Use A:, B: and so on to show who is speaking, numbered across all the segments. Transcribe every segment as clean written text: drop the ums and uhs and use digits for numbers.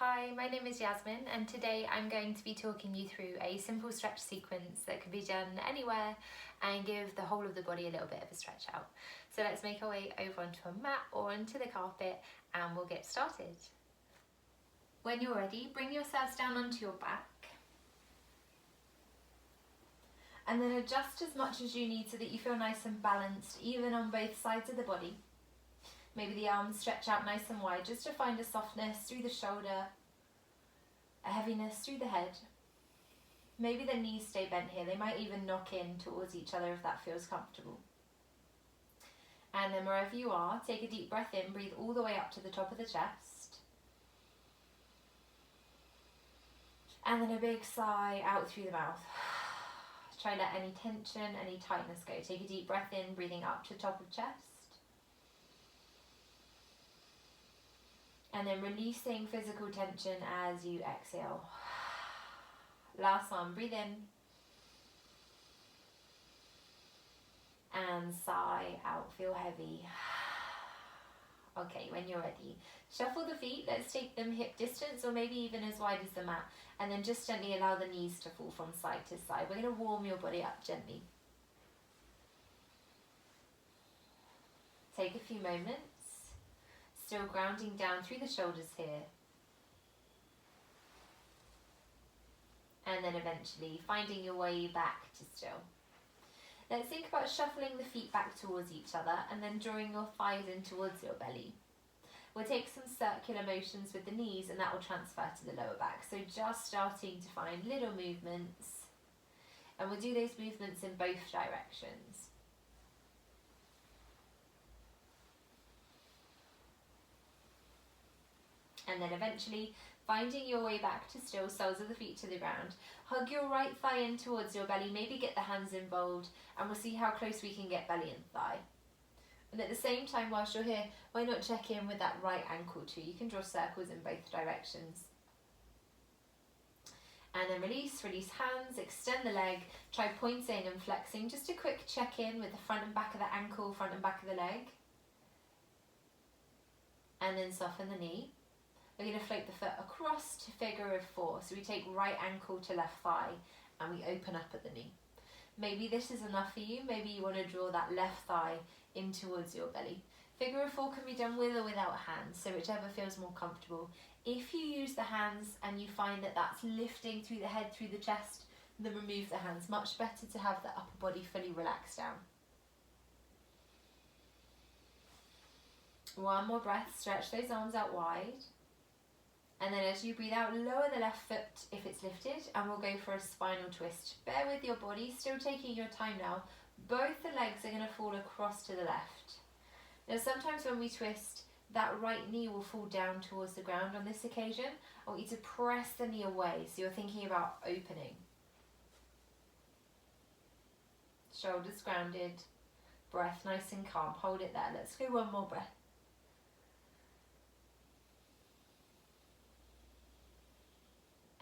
A: Hi, my name is Yasmin and today I'm going to be talking you through a simple stretch sequence that can be done anywhere and give the whole of the body a little bit of a stretch out. So let's make our way over onto a mat or onto the carpet and we'll get started. When you're ready, bring yourselves down onto your back and then adjust as much as you need so that you feel nice and balanced even on both sides of the body. Maybe the arms stretch out nice and wide just to find a softness through the shoulder, a heaviness through the head. Maybe the knees stay bent here. They might even knock in towards each other if that feels comfortable. And then wherever you are, take a deep breath in, breathe all the way up to the top of the chest. And then a big sigh out through the mouth. Try let any tension, any tightness go. Take a deep breath in, breathing up to the top of the chest. And then releasing physical tension as you exhale. Last one, breathe in. And sigh out, feel heavy. Okay, when you're ready, shuffle the feet. Let's take them hip distance or maybe even as wide as the mat. And then just gently allow the knees to fall from side to side. We're going to warm your body up gently. Take a few moments. Still grounding down through the shoulders here. And then eventually finding your way back to still. Let's think about shuffling the feet back towards each other and then drawing your thighs in towards your belly. We'll take some circular motions with the knees and that will transfer to the lower back. So just starting to find little movements. And we'll do those movements in both directions. And then eventually finding your way back to still, soles of the feet to the ground. Hug your right thigh in towards your belly, maybe get the hands involved, and we'll see how close we can get belly and thigh. And at the same time, whilst you're here, why not check in with that right ankle too? You can draw circles in both directions. And then release hands, extend the leg, try pointing and flexing. Just a quick check in with the front and back of the ankle, front and back of the leg. And then soften the knee. We're going to float the foot across to figure of four. So we take right ankle to left thigh and we open up at the knee. Maybe this is enough for you. Maybe you want to draw that left thigh in towards your belly. Figure of four can be done with or without hands, so whichever feels more comfortable. If you use the hands and you find that that's lifting through the head, through the chest, then remove the hands. Much better to have the upper body fully relaxed down. One more breath, stretch those arms out wide. And then as you breathe out, lower the left foot if it's lifted, and we'll go for a spinal twist. Bear with your body, still taking your time now. Both the legs are going to fall across to the left. Now sometimes when we twist, that right knee will fall down towards the ground. On this occasion, I want you to press the knee away, so you're thinking about opening. Shoulders grounded, breath nice and calm. Hold it there. Let's go one more breath.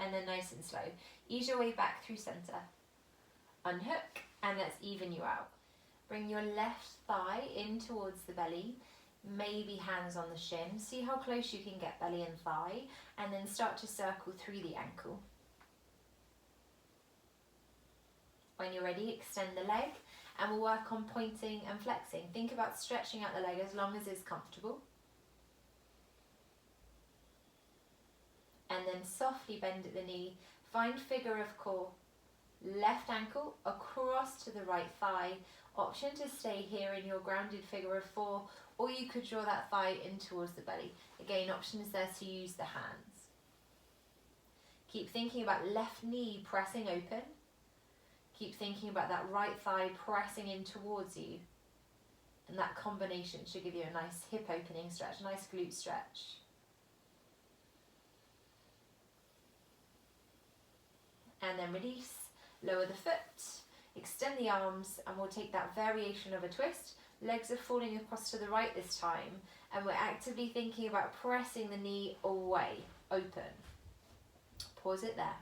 A: And then nice and slow, ease your way back through center. Unhook, and let's even you out. Bring your left thigh in towards the belly, maybe hands on the shin. See how close you can get belly and thigh, and then start to circle through the ankle. When you're ready, extend the leg, and we'll work on pointing and flexing. Think about stretching out the leg as long as it's comfortable. And then softly bend at the knee, find figure of four, left ankle across to the right thigh. Option to stay here in your grounded figure of four, or you could draw that thigh in towards the belly. Again, option is there to use the hands. Keep thinking about left knee pressing open. Keep thinking about that right thigh pressing in towards you. And that combination should give you a nice hip opening stretch, nice glute stretch. And then release, lower the foot, extend the arms, and we'll take that variation of a twist. Legs are falling across to the right this time, and we're actively thinking about pressing the knee away, open. Pause it there.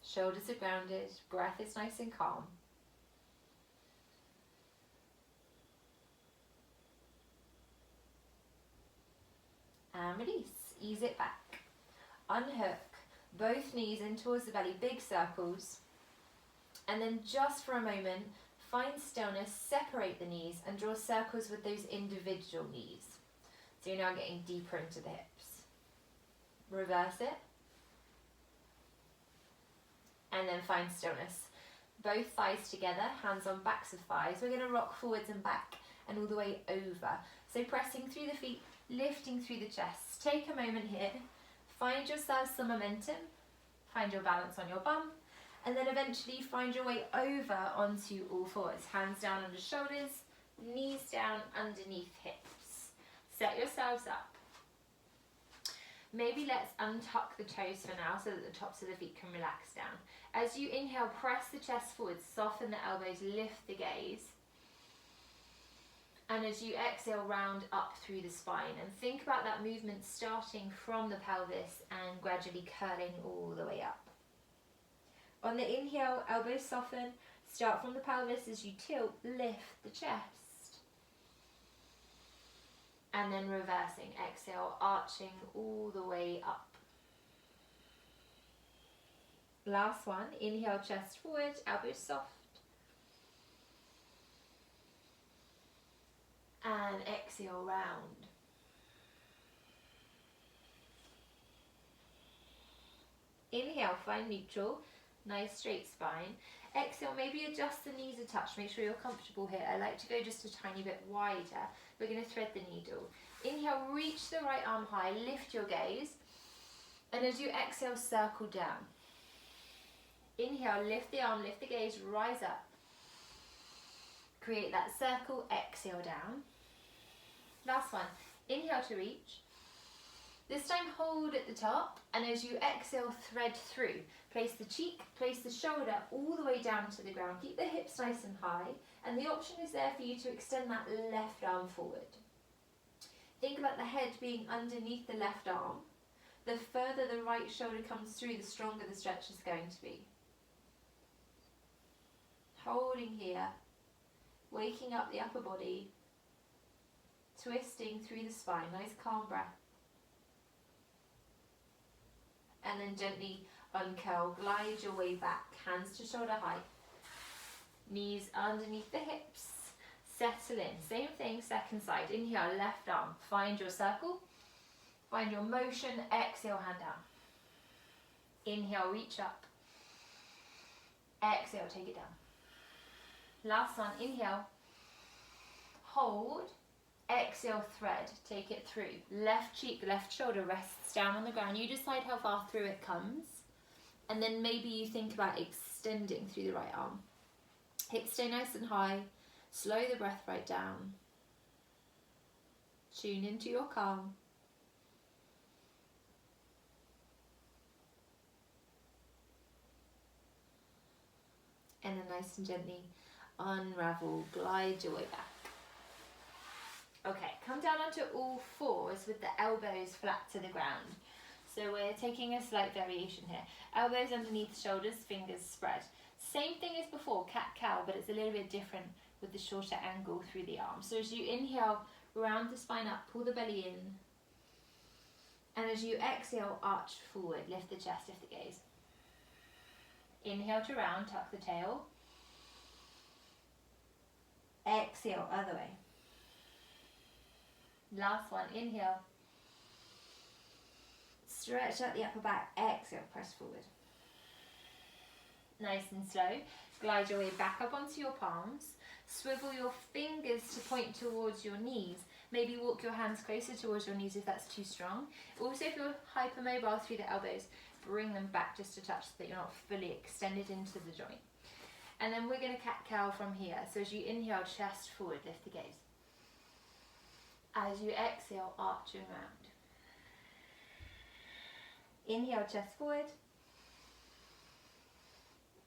A: Shoulders are grounded, breath is nice and calm. And release, ease it back. unhook both knees in towards the belly, big circles, and then just for a moment, find stillness, separate the knees and draw circles with those individual knees. So you're now getting deeper into the hips. Reverse it. And then find stillness. Both thighs together, hands on backs of thighs. We're going to rock forwards and back and all the way over. So pressing through the feet, lifting through the chest. Take a moment here. Find yourself some momentum. Find your balance on your bum. And then eventually find your way over onto all fours. Hands down under shoulders, knees down underneath hips. Set yourselves up. Maybe let's untuck the toes for now so that the tops of the feet can relax down. As you inhale, press the chest forward, soften the elbows, lift the gaze. And as you exhale, round up through the spine. And think about that movement starting from the pelvis and gradually curling all the way up. On the inhale, elbows soften. Start from the pelvis as you tilt, lift the chest. And then reversing, exhale, arching all the way up. Last one, inhale, chest forward, elbows soft. And exhale, round. Inhale, find neutral, nice straight spine. Exhale, maybe adjust the knees a touch, make sure you're comfortable here. I like to go just a tiny bit wider. We're going to thread the needle. Inhale, reach the right arm high, lift your gaze. And as you exhale, circle down. Inhale, lift the arm, lift the gaze, rise up. Create that circle, exhale down. Last one, inhale to reach. This time hold at the top, and as you exhale, thread through. Place the cheek, place the shoulder all the way down to the ground. Keep the hips nice and high, and the option is there for you to extend that left arm forward. Think about the head being underneath the left arm. The further the right shoulder comes through, the stronger the stretch is going to be. Holding here, waking up the upper body, twisting through the spine, nice calm breath. And then gently uncurl, glide your way back, hands to shoulder height, knees underneath the hips, settle in. Same thing, second side. Inhale, left arm, find your circle, find your motion, exhale, hand down. Inhale, reach up, exhale, take it down. Last one, inhale, hold, exhale, thread, take it through. Left cheek, left shoulder rests down on the ground. You decide how far through it comes. And then maybe you think about extending through the right arm. Hips stay nice and high. Slow the breath right down. Tune into your calm. And then nice and gently unravel, glide your way back. Okay, come down onto all fours with the elbows flat to the ground. So we're taking a slight variation here. Elbows underneath shoulders, fingers spread. Same thing as before, cat-cow, but it's a little bit different with the shorter angle through the arm. So as you inhale, round the spine up, pull the belly in. And as you exhale, arch forward, lift the chest, lift the gaze. Inhale to round, tuck the tail. Exhale, other way. Last one, inhale. Stretch out the upper back, exhale, press forward. Nice and slow. Glide your way back up onto your palms. Swivel your fingers to point towards your knees. Maybe walk your hands closer towards your knees if that's too strong. Also, if you're hypermobile through the elbows, bring them back just a touch so that you're not fully extended into the joint. And then we're going to cat-cow from here. So as you inhale, chest forward, lift the gaze. As you exhale, arch and round. Inhale, chest forward.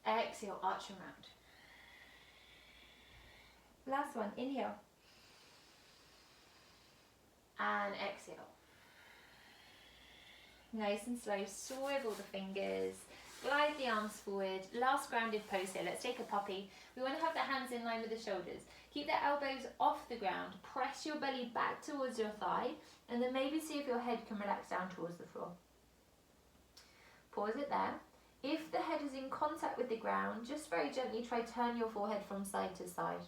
A: Exhale, arch and round. Last one, inhale. And exhale. Nice and slow, swivel the fingers. Glide the arms forward. Last grounded pose here. Let's take a puppy. We want to have the hands in line with the shoulders. Keep the elbows off the ground. Press your belly back towards your thigh. And then maybe see if your head can relax down towards the floor. Pause it there. If the head is in contact with the ground, just very gently try turn your forehead from side to side.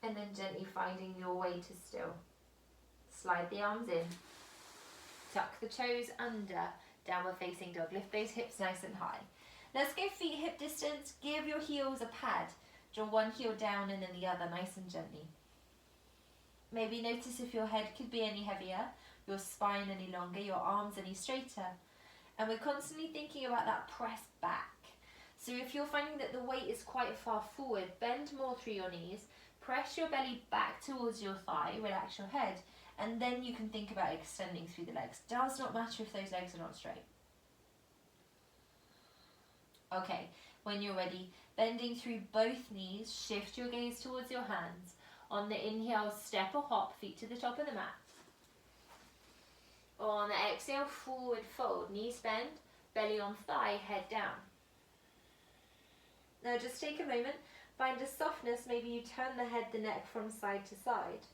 A: And then gently finding your way to still. Slide the arms in. Tuck the toes under. Downward facing dog. Lift those hips nice and high. Let's go feet hip distance. Give your heels a pad. Draw one heel down and then the other, nice and gently. Maybe notice if your head could be any heavier, your spine any longer, your arms any straighter. And we're constantly thinking about that press back. So if you're finding that the weight is quite far forward, bend more through your knees, press your belly back towards your thigh, relax your head, and then you can think about extending through the legs. Does not matter if those legs are not straight. Okay, when you're ready, bending through both knees, shift your gaze towards your hands. On the inhale, step or hop, feet to the top of the mat. On the exhale, forward fold, knees bend, belly on thigh, head down. Now just take a moment, find a softness, maybe you turn the head, the neck from side to side.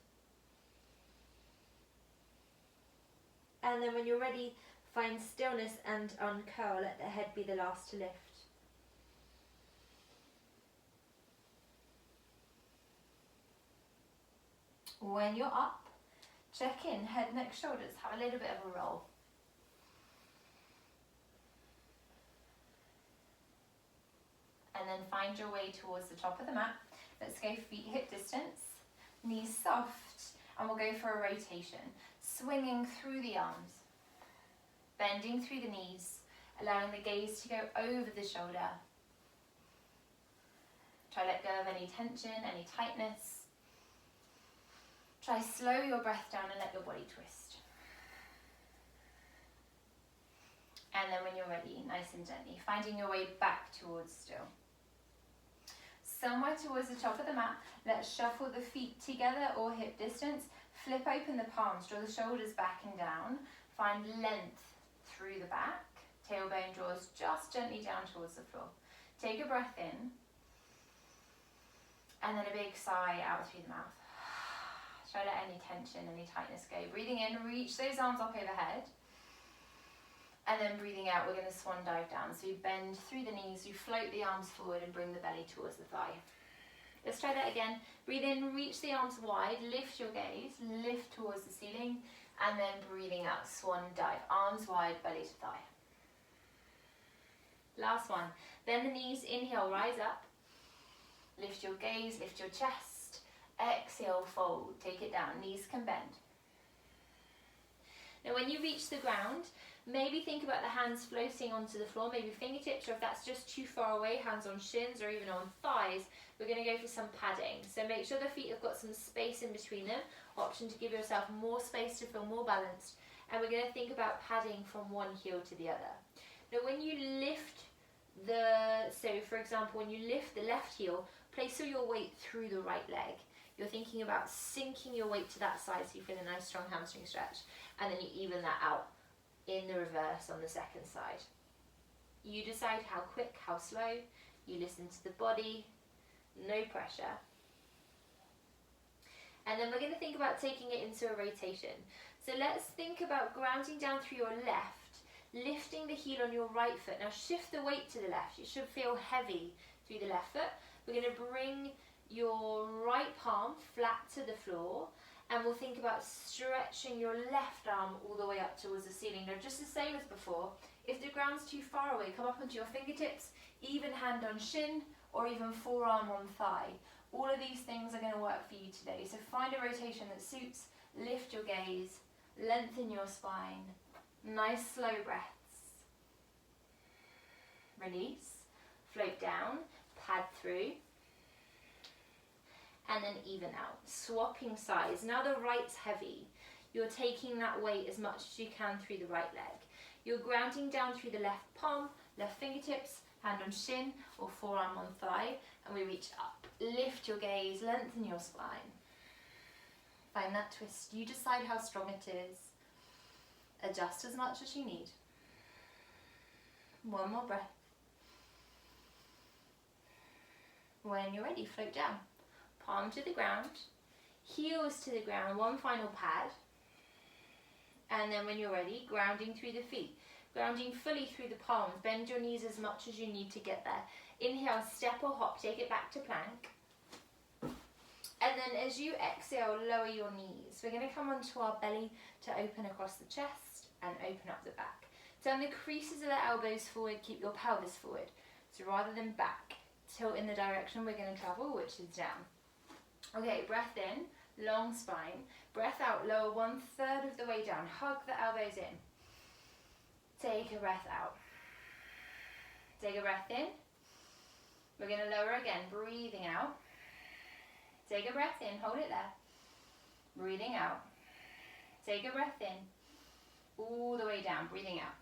A: And then when you're ready, find stillness and uncurl, let the head be the last to lift. When you're up, check in, head, neck, shoulders, have a little bit of a roll. And then find your way towards the top of the mat. Let's go feet hip distance, knees soft, and we'll go for a rotation. Swinging through the arms, bending through the knees, allowing the gaze to go over the shoulder. Try let go of any tension, any tightness. Try slow your breath down and let your body twist. And then when you're ready, nice and gently, finding your way back towards still. Somewhere towards the top of the mat, let's shuffle the feet together or hip distance. Flip open the palms, draw the shoulders back and down. Find length through the back. Tailbone draws just gently down towards the floor. Take a breath in. And then a big sigh out through the mouth. Try to let any tension, any tightness go. Breathing in, reach those arms up overhead. And then breathing out, we're going to swan dive down. So you bend through the knees, you float the arms forward and bring the belly towards the thigh. Let's try that again. Breathe in, reach the arms wide, lift your gaze, lift towards the ceiling, and then breathing out, swan dive. Arms wide, belly to thigh. Last one. Bend the knees, inhale, rise up. Lift your gaze, lift your chest. Exhale, fold, take it down, knees can bend. Now when you reach the ground, maybe think about the hands floating onto the floor, maybe fingertips, or if that's just too far away, hands on shins or even on thighs, we're going to go for some padding. So make sure the feet have got some space in between them, option to give yourself more space to feel more balanced, and we're going to think about padding from one heel to the other. Now when you lift so for example, when you lift the left heel, place all your weight through the right leg. You're thinking about sinking your weight to that side so you feel a nice strong hamstring stretch, and then you even that out in the reverse on the second side. You decide how quick, how slow, you listen to the body, no pressure. And then we're going to think about taking it into a rotation. So let's think about grounding down through your left, lifting the heel on your right foot. Now shift the weight to the left. You should feel heavy through the left foot. We're going to bring your right palm flat to the floor, and we'll think about stretching your left arm all the way up towards the ceiling. Now just the same as before, if the ground's too far away, come up onto your fingertips, even hand on shin, or even forearm on thigh. All of these things are going to work for you today. So find a rotation that suits, lift your gaze, lengthen your spine, nice slow breaths. Release, float down, pad through, and then even out. Swapping sides. Now the right's heavy. You're taking that weight as much as you can through the right leg. You're grounding down through the left palm, left fingertips, hand on shin or forearm on thigh, and we reach up. Lift your gaze, lengthen your spine. Find that twist. You decide how strong it is. Adjust as much as you need. One more breath. When you're ready, float down. Palm to the ground. heels to the ground, one final pad. And then when you're ready, grounding through the feet. Grounding fully through the palms. Bend your knees as much as you need to get there. Inhale, step or hop, take it back to plank. And then as you exhale, lower your knees. We're going to come onto our belly to open across the chest and open up the back. Turn the creases of the elbows forward, keep your pelvis forward. So rather than back, tilt in the direction we're going to travel, which is down. Okay, breath in, long spine. Breath out, lower 1/3 of the way down. Hug the elbows in. Take a breath out. Take a breath in. We're going to lower again, breathing out. Take a breath in, hold it there. Breathing out. Take a breath in. All the way down, breathing out.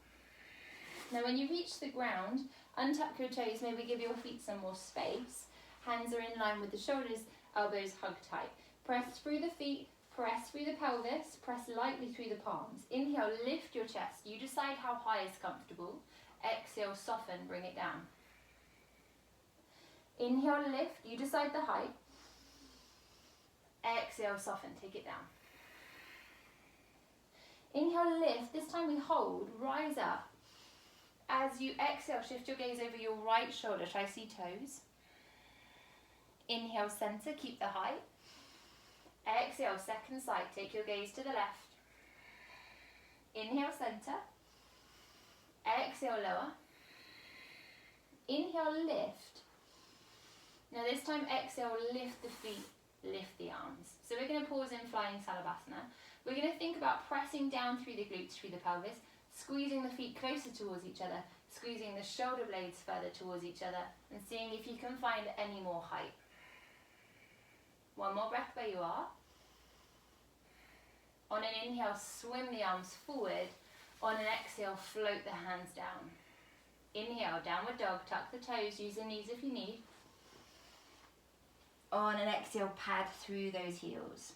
A: Now when you reach the ground, untuck your toes, maybe give your feet some more space. Hands are in line with the shoulders, elbows hug tight. Press through the feet, press through the pelvis, press lightly through the palms. Inhale, lift your chest. You decide how high is comfortable. Exhale, soften, bring it down. Inhale, lift, you decide the height. Exhale, soften, take it down. Inhale, lift, this time we hold, rise up. As you exhale, shift your gaze over your right shoulder, try see toes. Inhale, center, keep the height. Exhale, second side, take your gaze to the left. Inhale, center. Exhale, lower. Inhale, lift. Now this time, exhale, lift the feet, lift the arms. So we're going to pause in flying Salabhasana. We're going to think about pressing down through the glutes, through the pelvis, squeezing the feet closer towards each other, squeezing the shoulder blades further towards each other, and seeing if you can find any more height. One more breath where you are. On an inhale, swim the arms forward. On an exhale, float the hands down. Inhale, downward dog, tuck the toes, use the knees if you need. On an exhale, pad through those heels.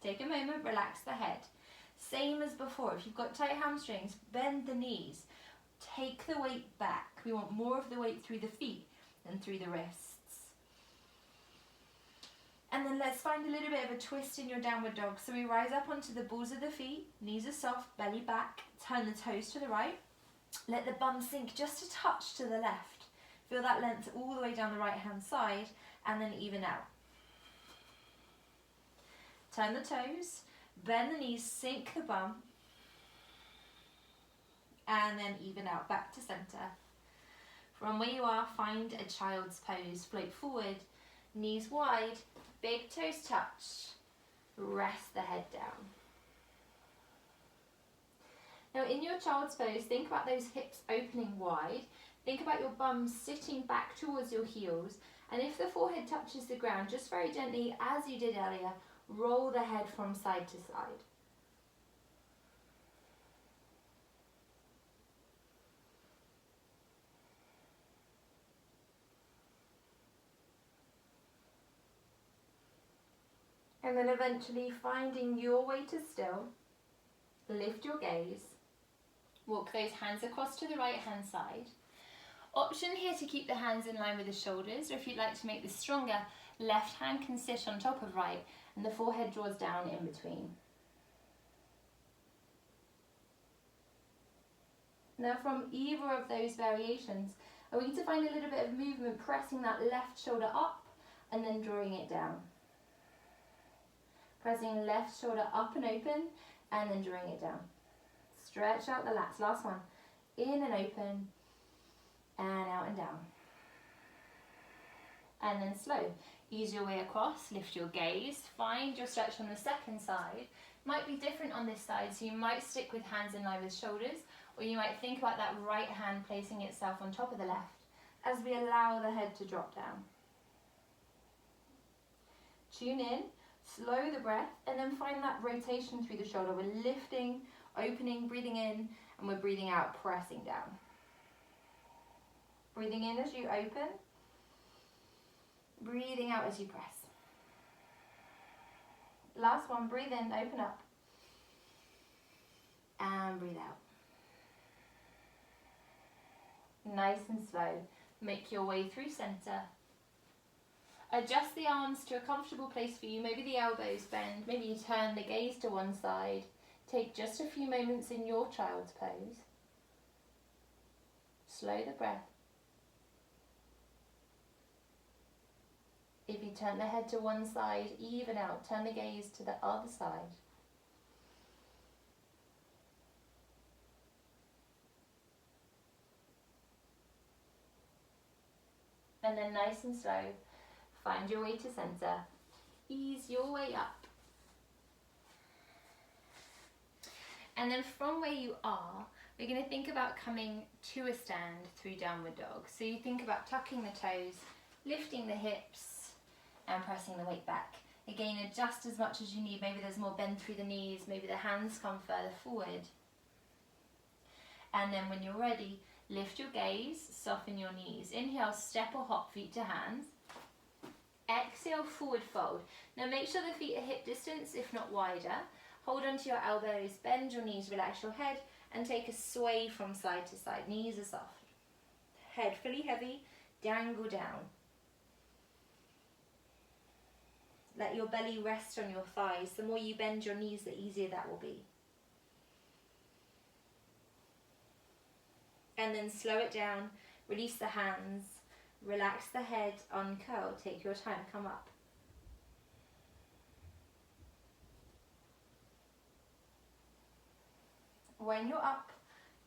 A: Take a moment, relax the head. Same as before, if you've got tight hamstrings, bend the knees. Take the weight back. We want more of the weight through the feet than through the wrists. And then let's find a little bit of a twist in your downward dog. So we rise up onto the balls of the feet, knees are soft, belly back, turn the toes to the right. Let the bum sink just a touch to the left. Feel that length all the way down the right hand side and then even out. Turn the toes, bend the knees, sink the bum, and then even out, back to center. From where you are, find a child's pose. Float forward, knees wide, big toes touch, rest the head down. Now in your child's pose, think about those hips opening wide. Think about your bum sitting back towards your heels. And if the forehead touches the ground, just very gently, as you did earlier, roll the head from side to side. And then eventually finding your way to still, lift your gaze, walk those hands across to the right hand side. Option here to keep the hands in line with the shoulders, or if you'd like to make this stronger, left hand can sit on top of right and the forehead draws down in between. Now from either of those variations, I want you to find a little bit of movement, pressing that left shoulder up and then drawing it down. Pressing left shoulder up and open and then drawing it down. Stretch out the lats, last one. In and open and out and down. And then slow. Ease your way across, lift your gaze, find your stretch on the second side. Might be different on this side, so you might stick with hands in line with shoulders, or you might think about that right hand placing itself on top of the left as we allow the head to drop down. Tune in, slow the breath, and then find that rotation through the shoulder. We're lifting, opening, breathing in, and we're breathing out, pressing down. Breathing in as you open, breathing out as you press. Last one, breathe in, open up, and breathe out. Nice and slow. Make your way through center, Adjust the arms to a comfortable place for you. Maybe the elbows bend. Maybe you turn the gaze to one side. Take just a few moments in your child's pose. Slow the breath. If you turn the head to one side, even out. Turn the gaze to the other side. And then nice and slow, find your way to center. Ease your way up. And then from where you are, we're going to think about coming to a stand through downward dog. So you think about tucking the toes, lifting the hips, and pressing the weight back. Again, adjust as much as you need. Maybe there's more bend through the knees, maybe the hands come further forward. And then when you're ready, lift your gaze, soften your knees. Inhale, step or hop feet to hands. Exhale, forward fold. Now make sure the feet are hip distance, if not wider. Hold onto your elbows, bend your knees, relax your head, and take a sway from side to side. Knees are soft. Head fully heavy, dangle down. Let your belly rest on your thighs. The more you bend your knees, the easier that will be. And then slow it down, release the hands, relax the head, uncurl, take your time, come up. When you're up,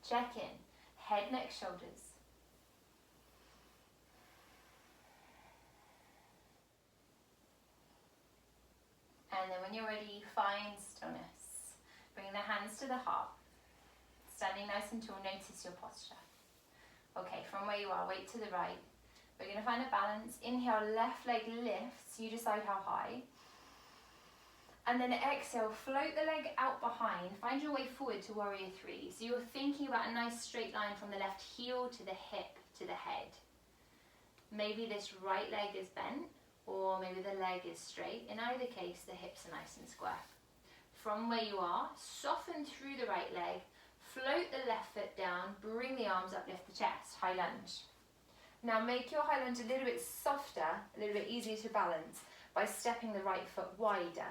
A: check in, head, neck, shoulders. And then when you're ready, find stillness. Bring the hands to the heart. Standing nice and tall, notice your posture. Okay, from where you are, weight to the right. We're going to find a balance. Inhale, left leg lifts. You decide how high. And then exhale, float the leg out behind. Find your way forward to warrior three. So you're thinking about a nice straight line from the left heel to the hip to the head. Maybe this right leg is bent, or maybe the leg is straight. In either case, the hips are nice and square. From where you are, soften through the right leg. Float the left foot down, bring the arms up, lift the chest, high lunge. Now make your high lunge a little bit softer, a little bit easier to balance by stepping the right foot wider.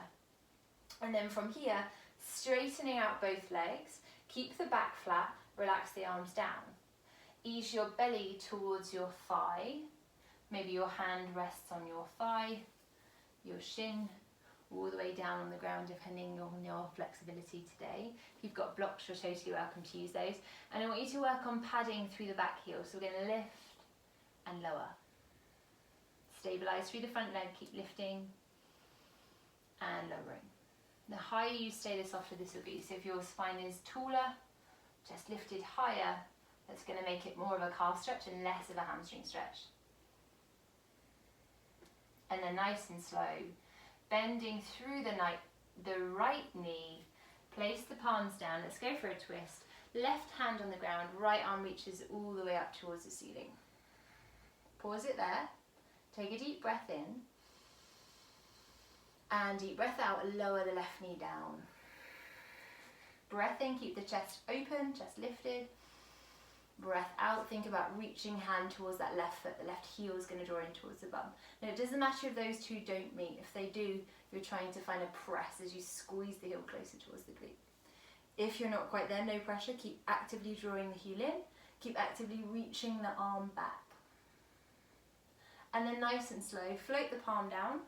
A: And then from here, straightening out both legs, keep the back flat, relax the arms down. Ease your belly towards your thigh. Maybe your hand rests on your thigh, your shin, all the way down on the ground depending on your flexibility today. If you've got blocks, you're totally welcome to use those. And I want you to work on padding through the back heel. So we're going to lift and lower. Stabilize through the front leg, keep lifting and lowering. The higher you stay, the softer this will be. So if your spine is taller, just lifted higher, that's going to make it more of a calf stretch and less of a hamstring stretch. And then nice and slow, bending through the right knee, place the palms down. Let's go for a twist. Left hand on the ground, right arm reaches all the way up towards the ceiling. Pause it there. Take a deep breath in. And deep breath out, lower the left knee down. Breath in, keep the chest open, chest lifted. Breath out, think about reaching hand towards that left foot. The left heel is going to draw in towards the bum. Now it doesn't matter if those two don't meet. If they do, you're trying to find a press as you squeeze the heel closer towards the glute. If you're not quite there, no pressure. Keep actively drawing the heel in. Keep actively reaching the arm back. And then nice and slow, float the palm down.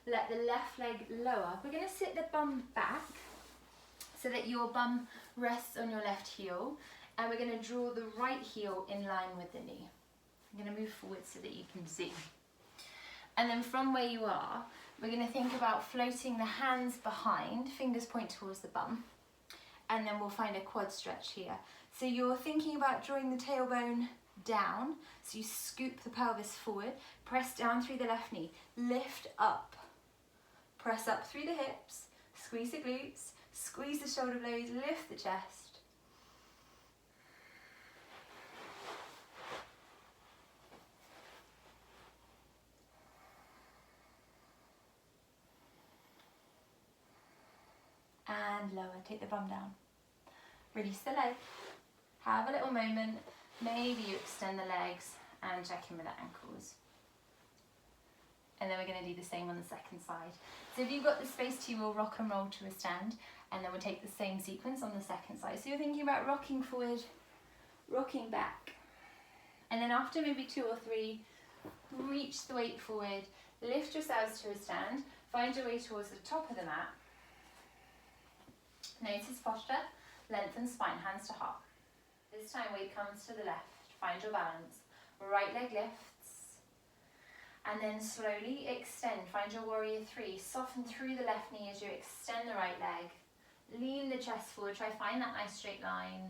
A: Let the left leg lower. We're going to sit the bum back so that your bum rests on your left heel. And we're going to draw the right heel in line with the knee. I'm going to move forward so that you can see. And then from where you are, we're going to think about floating the hands behind, fingers point towards the bum. And then we'll find a quad stretch here. So you're thinking about drawing the tailbone down. So you scoop the pelvis forward, press down through the left knee, lift up. Press up through the hips, squeeze the glutes, squeeze the shoulder blades, lift the chest. And lower, take the bum down. Release the leg, have a little moment, maybe you extend the legs and check in with the ankles. and then we're going to do the same on the second side. So if you've got the space to, we'll rock and roll to a stand, and then we'll take the same sequence on the second side. So you're thinking about rocking forward, rocking back, and then after maybe 2 or 3, reach the weight forward, lift yourselves to a stand, find your way towards the top of the mat. Notice posture, lengthen spine, hands to heart. This time weight comes to the left, find your balance. Right leg lifts, and then slowly extend, find your warrior 3, soften through the left knee as you extend the right leg, lean the chest forward, try find that nice straight line,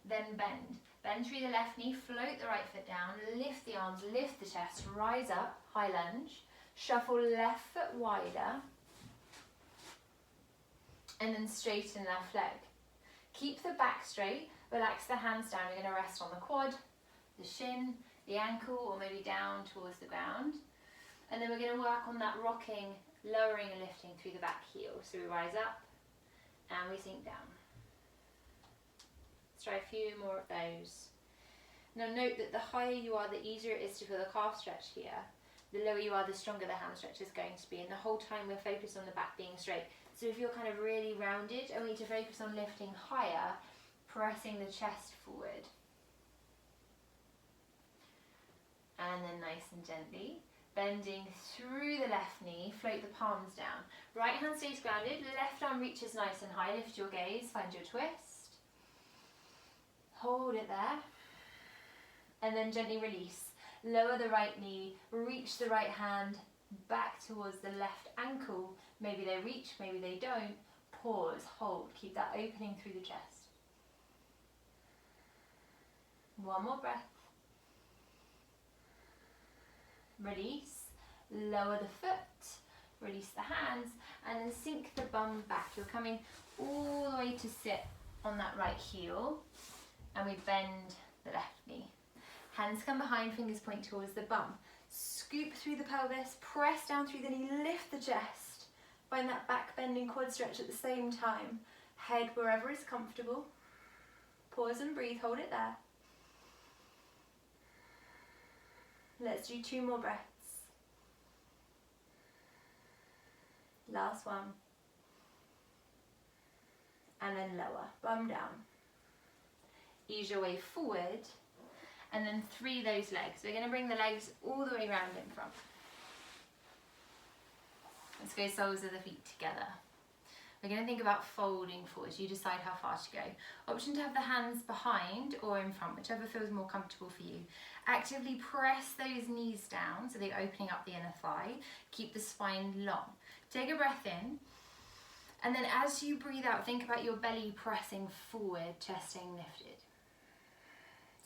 A: then bend through the left knee, float the right foot down, lift the arms, lift the chest, rise up, high lunge, shuffle left foot wider, and then straighten left leg. Keep the back straight, relax the hands down, you're going to rest on the quad, the shin, the ankle, or maybe down towards the ground. And then we're going to work on that rocking, lowering and lifting through the back heel. So we rise up and we sink down. Let's try a few more of those. Now note that the higher you are, the easier it is to feel the calf stretch here. The lower you are, the stronger the ham stretch is going to be. And the whole time we're focused on the back being straight. So if you're kind of really rounded, I want you to focus on lifting higher, pressing the chest forward. And then nice and gently, bending through the left knee, float the palms down. Right hand stays grounded, left arm reaches nice and high, lift your gaze, find your twist. Hold it there. And then gently release. Lower the right knee, reach the right hand back towards the left ankle. Maybe they reach, maybe they don't. Pause, hold, keep that opening through the chest. One more breath. Release, lower the foot, release the hands, and then sink the bum back. You're coming all the way to sit on that right heel, and we bend the left knee. Hands come behind, fingers point towards the bum. Scoop through the pelvis, press down through the knee, lift the chest. Find that back bending quad stretch at the same time. Head wherever is comfortable. Pause and breathe, hold it there. Let's do 2 more breaths. Last one. And then lower, bum down. Ease your way forward, and then 3 those legs. We're going to bring the legs all the way round in front. Let's go soles of the feet together. We're going to think about folding forward. You decide how far to go. Option to have the hands behind or in front, whichever feels more comfortable for you. Actively press those knees down so they're opening up the inner thigh. Keep the spine long. Take a breath in. And then as you breathe out, think about your belly pressing forward, chest staying lifted.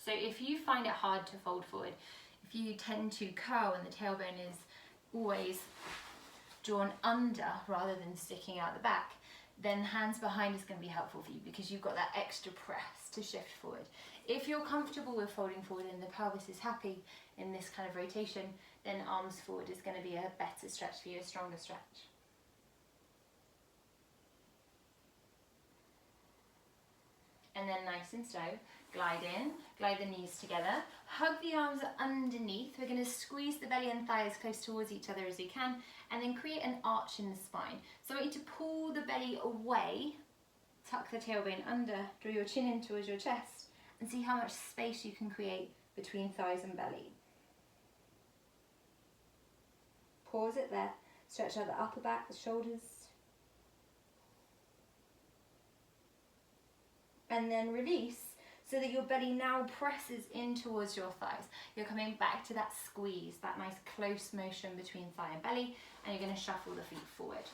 A: So if you find it hard to fold forward, if you tend to curl and the tailbone is always drawn under rather than sticking out the back, then hands behind is going to be helpful for you because you've got that extra press to shift forward. If you're comfortable with folding forward and the pelvis is happy in this kind of rotation, then arms forward is going to be a better stretch for you, a stronger stretch. And then nice and slow, glide in, glide the knees together, hug the arms underneath. We're going to squeeze the belly and thighs close towards each other as we can, and then create an arch in the spine. So I want you to pull the belly away, tuck the tailbone under, draw your chin in towards your chest, and see how much space you can create between thighs and belly. Pause it there, stretch out the upper back, the shoulders, and then release so that your belly now presses in towards your thighs. You're coming back to that squeeze, that nice close motion between thigh and belly, and you're going to shuffle the feet forward.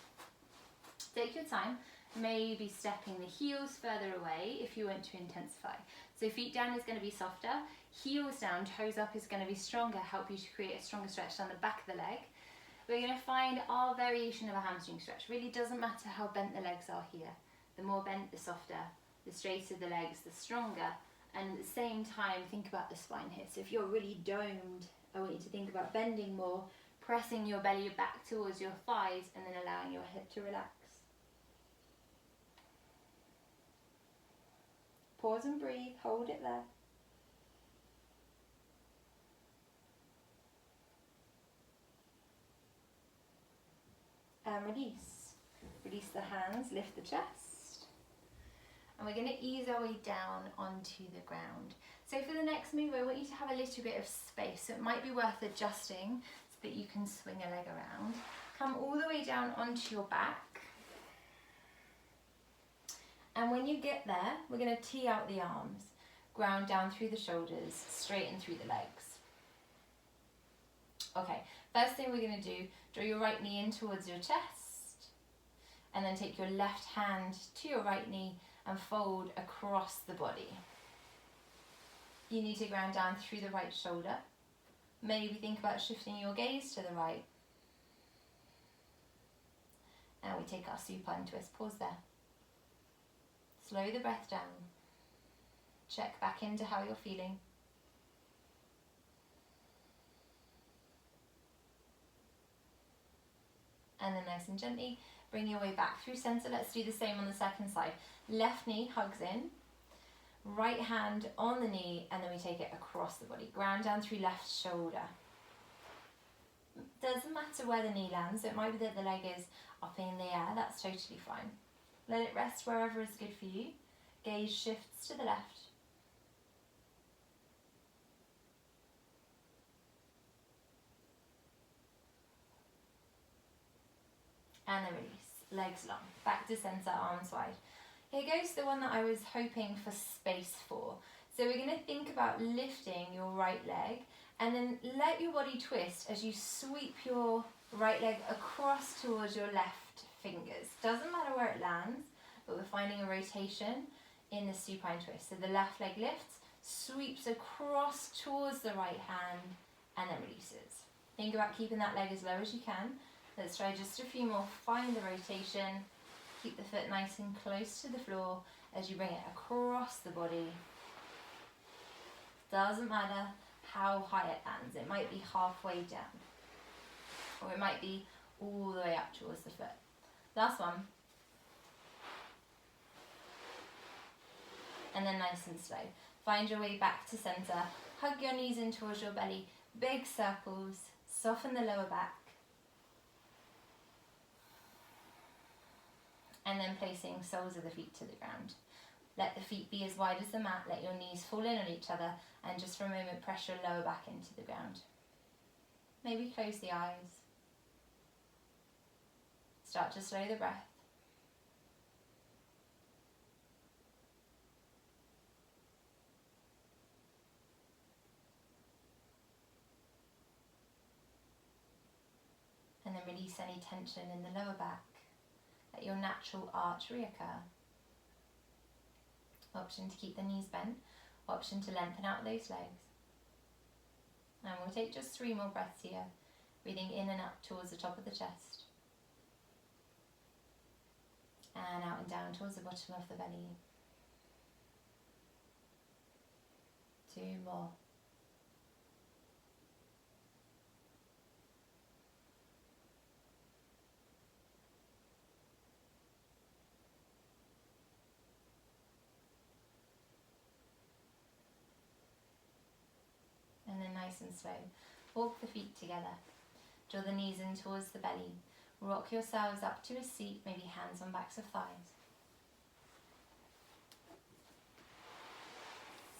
A: Take your time, maybe stepping the heels further away if you want to intensify. So feet down is going to be softer, heels down, toes up is going to be stronger, help you to create a stronger stretch down the back of the leg. We're going to find our variation of a hamstring stretch. Really doesn't matter how bent the legs are here. The more bent, the softer. The straighter the legs, the stronger. And at the same time, think about the spine here. So if you're really domed, I want you to think about bending more, pressing your belly back towards your thighs, and then allowing your hip to relax. Pause and breathe, hold it there. and release. Release the hands, lift the chest. And we're going to ease our way down onto the ground. So for the next move, I want you to have a little bit of space. So it might be worth adjusting so that you can swing a leg around. Come all the way down onto your back. And when you get there, we're going to tee out the arms. Ground down through the shoulders, straighten through the legs. Okay, first thing we're going to do, draw your right knee in towards your chest. And then take your left hand to your right knee and fold across the body. You need to ground down through the right shoulder. Maybe think about shifting your gaze to the right. And we take our supine twist. Pause there. Slow the breath down. Check back into how you're feeling. And then nice and gently, bring your way back through center. Let's do the same on the second side. Left knee hugs in. Right hand on the knee, and then we take it across the body. Ground down through left shoulder. Doesn't matter where the knee lands. It might be that the leg is up in the air. That's totally fine. Let it rest wherever is good for you. Gaze shifts to the left. And then release. Legs long. Back to center, arms wide. Here goes the one that I was hoping for space for. So we're going to think about lifting your right leg and then let your body twist as you sweep your right leg across towards your left fingers. Doesn't matter where it lands, but we're finding a rotation in the supine twist. So the left leg lifts, sweeps across towards the right hand, and then releases. Think about keeping that leg as low as you can. Let's try just a few more. Find the rotation. Keep the foot nice and close to the floor as you bring it across the body. Doesn't matter how high it lands. It might be halfway down, or it might be all the way up towards the foot. Last one. And then nice and slow. Find your way back to center. Hug your knees in towards your belly. Big circles. Soften the lower back. And then placing soles of the feet to the ground. Let the feet be as wide as the mat. Let your knees fall in on each other. And just for a moment, press your lower back into the ground. Maybe close the eyes. Start to slow the breath. And then release any tension in the lower back. Let your natural arch reoccur. Option to keep the knees bent. Option to lengthen out those legs. And we'll take just 3 more breaths here. Breathing in and up towards the top of the chest. And out and down towards the bottom of the belly. 2 more. And then nice and slow, walk the feet together. Draw the knees in towards the belly. Rock yourselves up to a seat, maybe hands on backs of thighs.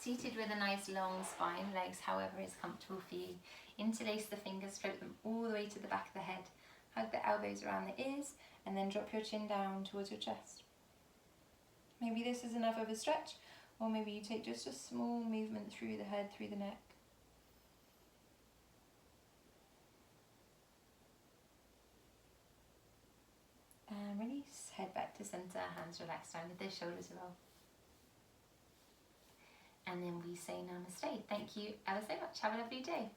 A: Seated with a nice long spine, legs however is comfortable for you. Interlace the fingers, float them all the way to the back of the head. Hug the elbows around the ears, and then drop your chin down towards your chest. Maybe this is enough of a stretch, or maybe you take just a small movement through the head, through the neck. And release, head back to center, hands relaxed down with the shoulders roll. And then we say namaste. Thank you ever so much. Have a lovely day.